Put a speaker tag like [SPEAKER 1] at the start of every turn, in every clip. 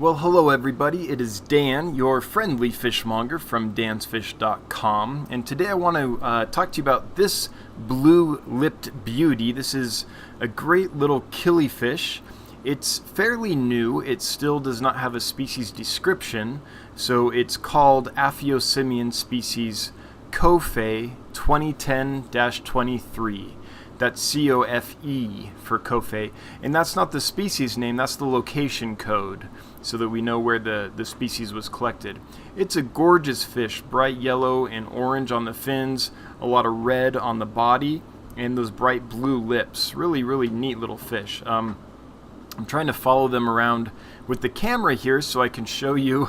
[SPEAKER 1] Well, hello everybody, it is Dan, your friendly fishmonger from dansfish.com, and today I want to talk to you about this blue-lipped beauty. This is a great little killifish. It's fairly new, it still does not have a species description, so it's called Aphyosemion species Cofe 2010-23. That's C-O-F-E for Cofe, and that's not the species name, that's the location code, so that we know where the species was collected. It's a gorgeous fish, bright yellow and orange on the fins, a lot of red on the body, and those bright blue lips. Really, really neat little fish. I'm trying to follow them around with the camera here so I can show you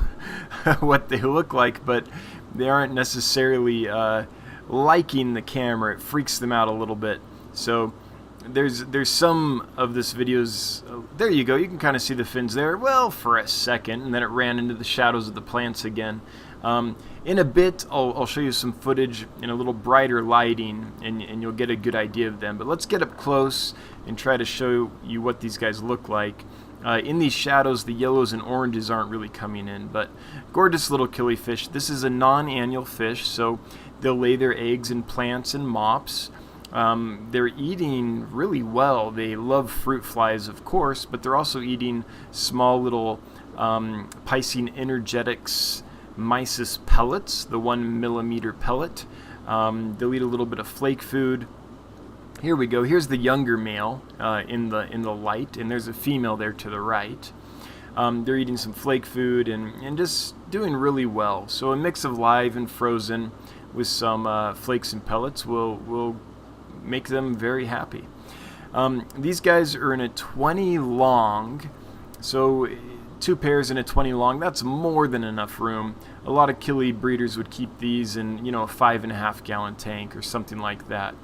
[SPEAKER 1] what they look like, but they aren't necessarily liking the camera. It freaks them out a little bit. So there's some of this video's, there you go, you can kind of see the fins there, well, for a second, and then it ran into the shadows of the plants again. In a bit, I'll show you some footage in a little brighter lighting, and you'll get a good idea of them. But let's get up close and try to show you what these guys look like. In these shadows, the yellows and oranges aren't really coming in, but gorgeous little killifish. This is a non-annual fish, so they'll lay their eggs in plants and mops. They're eating really well. They love fruit flies, of course, but they're also eating small little Piscine energetics mysis pellets, the 1 millimeter pellet. They'll eat a little bit of flake food. Here we go. Here's the younger male in the light, and there's a female there to the right. They're eating some flake food and just doing really well. So a mix of live and frozen with some flakes and pellets will make them very happy. These guys are in a 20 long, so 2 pairs in a 20 long, that's more than enough room. A lot of killie breeders would keep these in, a 5.5 gallon tank or something like that.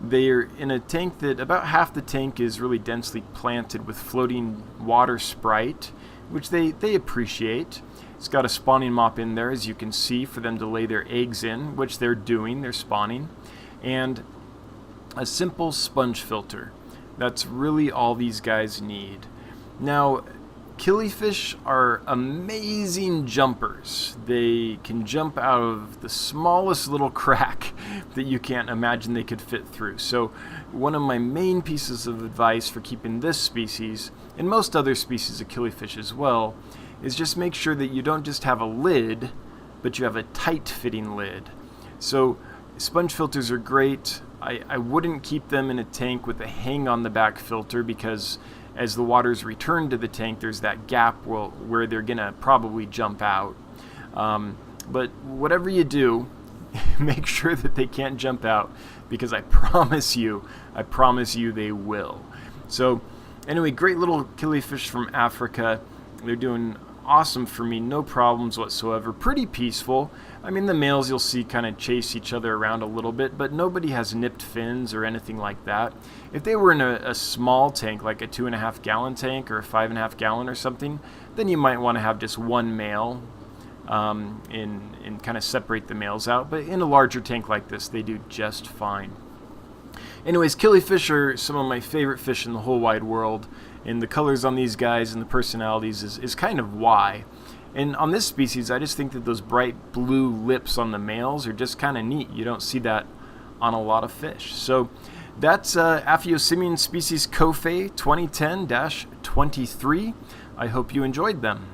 [SPEAKER 1] They're in a tank that about half the tank is really densely planted with floating water sprite, which they appreciate. It's got a spawning mop in there, as you can see, for them to lay their eggs in, which they're doing, they're spawning. And a simple sponge filter. That's really all these guys need. Now, killifish are amazing jumpers. They can jump out of the smallest little crack that you can't imagine they could fit through. So one of my main pieces of advice for keeping this species, and most other species of killifish as well, is just make sure that you don't just have a lid, but you have a tight-fitting lid. So sponge filters are great. I wouldn't keep them in a tank with a hang on the back filter, because as the water's returned to the tank, there's that gap where they're gonna probably jump out. But whatever you do, make sure that they can't jump out, because I promise you they will. So anyway, great little killifish from Africa. They're doing awesome for me, no problems whatsoever, pretty peaceful. I mean, the males you'll see kind of chase each other around a little bit, but nobody has nipped fins or anything like that. If they were in a small tank, like a 2.5 gallon tank or a 5.5 gallon or something, then you might want to have just one male and kind of separate the males out. But in a larger tank like this, they do just fine. Anyways, killifish are some of my favorite fish in the whole wide world, and the colors on these guys and the personalities is kind of why. And on this species, I just think that those bright blue lips on the males are just kind of neat. You don't see that on a lot of fish. So that's Aphyosemion species Cofe 2010-23. I hope you enjoyed them.